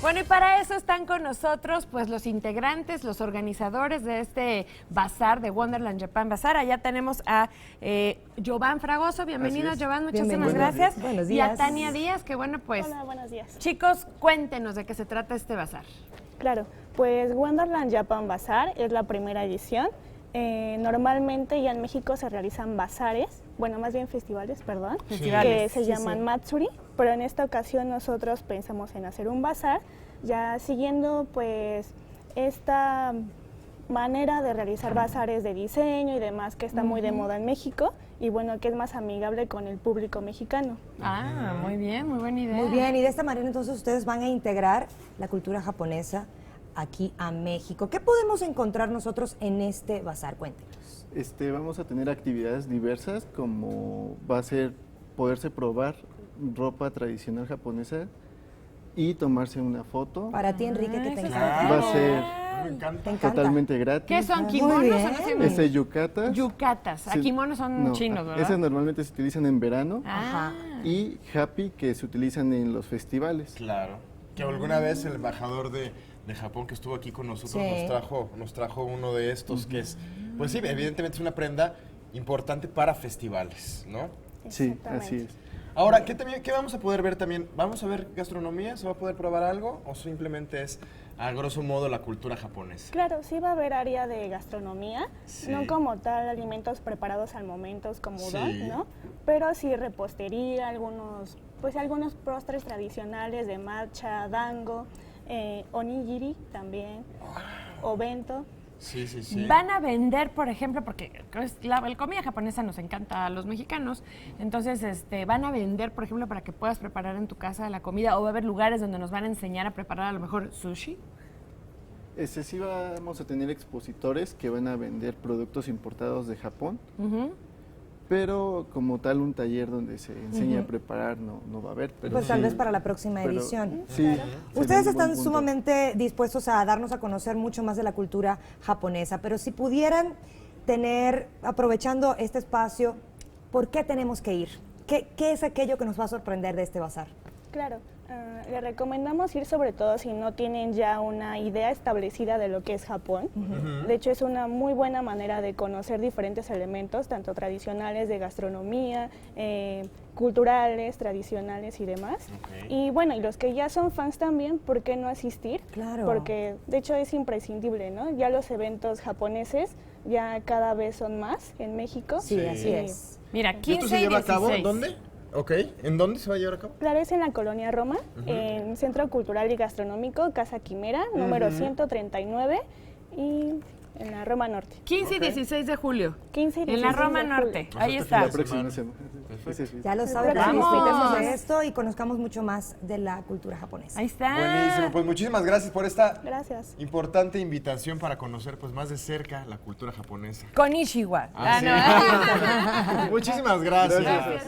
Bueno, y para eso están con nosotros pues los integrantes, los organizadores de este bazar de Wonderland Japan Bazar. Allá tenemos a Jovan Fragoso. Bienvenido, Jovan, muchísimas gracias. Buenos días. Y a Tania Díaz, que bueno, pues... Hola, buenos días. Chicos, cuéntenos de qué se trata este bazar. Claro, pues Wonderland Japan Bazar es la primera edición. Normalmente ya en México se realizan bazares, bueno, más bien festivales, perdón, que se llaman Matsuri, pero en esta ocasión nosotros pensamos en hacer un bazar, ya siguiendo pues esta manera de realizar bazares de diseño y demás que está muy de moda en México y bueno, que es más amigable con el público mexicano. Ah, muy bien, muy buena idea. Muy bien, y de esta manera entonces ustedes van a integrar la cultura japonesa aquí a México. ¿Qué podemos encontrar nosotros en este bazar? Cuéntenos. Vamos a tener actividades diversas, como va a ser poderse probar ropa tradicional japonesa y tomarse una foto. Para ti, Enrique, que te encanta. Va a ser Me encanta. ¿Te encanta? totalmente gratis. ¿Qué son? Muy ¿Kimonos bien. o no sé? Ese yucatas. Yucatas. Sí. Kimonos son No, chinos, ¿verdad? Esas normalmente se utilizan en verano. Ah. Y happy, que se utilizan en los festivales. Claro. Que alguna vez el embajador de Japón que estuvo aquí con nosotros Sí. nos trajo uno de estos que es, pues sí, evidentemente es una prenda importante para festivales, ¿no? Sí, Exactamente. así es. Ahora, ¿qué vamos a poder ver también? ¿Vamos a ver gastronomía? ¿Se va a poder probar algo? ¿O simplemente es, a grosso modo, la cultura japonesa? Claro, sí va a haber área de gastronomía, Sí. no como tal alimentos preparados al momento como Sí. udon, ¿no? Pero sí repostería, algunos postres tradicionales de matcha, dango, onigiri también, o bento. Sí, sí, sí. Van a vender, por ejemplo, porque la comida japonesa nos encanta a los mexicanos, entonces van a vender, por ejemplo, para que puedas preparar en tu casa la comida, o va a haber lugares donde nos van a enseñar a preparar a lo mejor sushi. Sí vamos a tener expositores que van a vender productos importados de Japón, pero como tal un taller donde se enseña a preparar no va a haber. Pero Pues tal sí- vez para la próxima pero edición. Sí, sería Ustedes un buen están punto. sumamente dispuestos a darnos a conocer mucho más de la cultura japonesa, pero si pudieran tener, aprovechando este espacio, ¿por qué tenemos que ir? ¿Qué es aquello que nos va a sorprender de este bazar? Claro, le recomendamos ir sobre todo si no tienen ya una idea establecida de lo que es Japón. De hecho, es una muy buena manera de conocer diferentes elementos, tanto tradicionales de gastronomía, culturales, tradicionales y demás. Ok. Y bueno, y los que ya son fans también, ¿por qué no asistir? Claro. Porque de hecho es imprescindible, ¿no? Ya los eventos japoneses ya cada vez son más en México. Sí, Sí. así es. Mira, ¿Y esto 15 se y lleva a cabo? 16. ¿Dónde? Ok. ¿En dónde se va a llevar a cabo? Claro, es en la Colonia Roma, en Centro Cultural y Gastronómico, Casa Quimera, número 139, y en la Roma Norte. 15 y 16 de julio. 15 y En la 16 Roma de julio. Norte. O Ahí sea, está. La próxima semana. Sí, sí. Ya lo saben, para que Vamos. disfrutemos de esto y conozcamos mucho más de la cultura japonesa. Ahí está. Buenísimo. Pues muchísimas gracias por esta Gracias. importante invitación para conocer pues más de cerca la cultura japonesa. Con Ishiwa. Ah, sí. no. Muchísimas gracias. Gracias.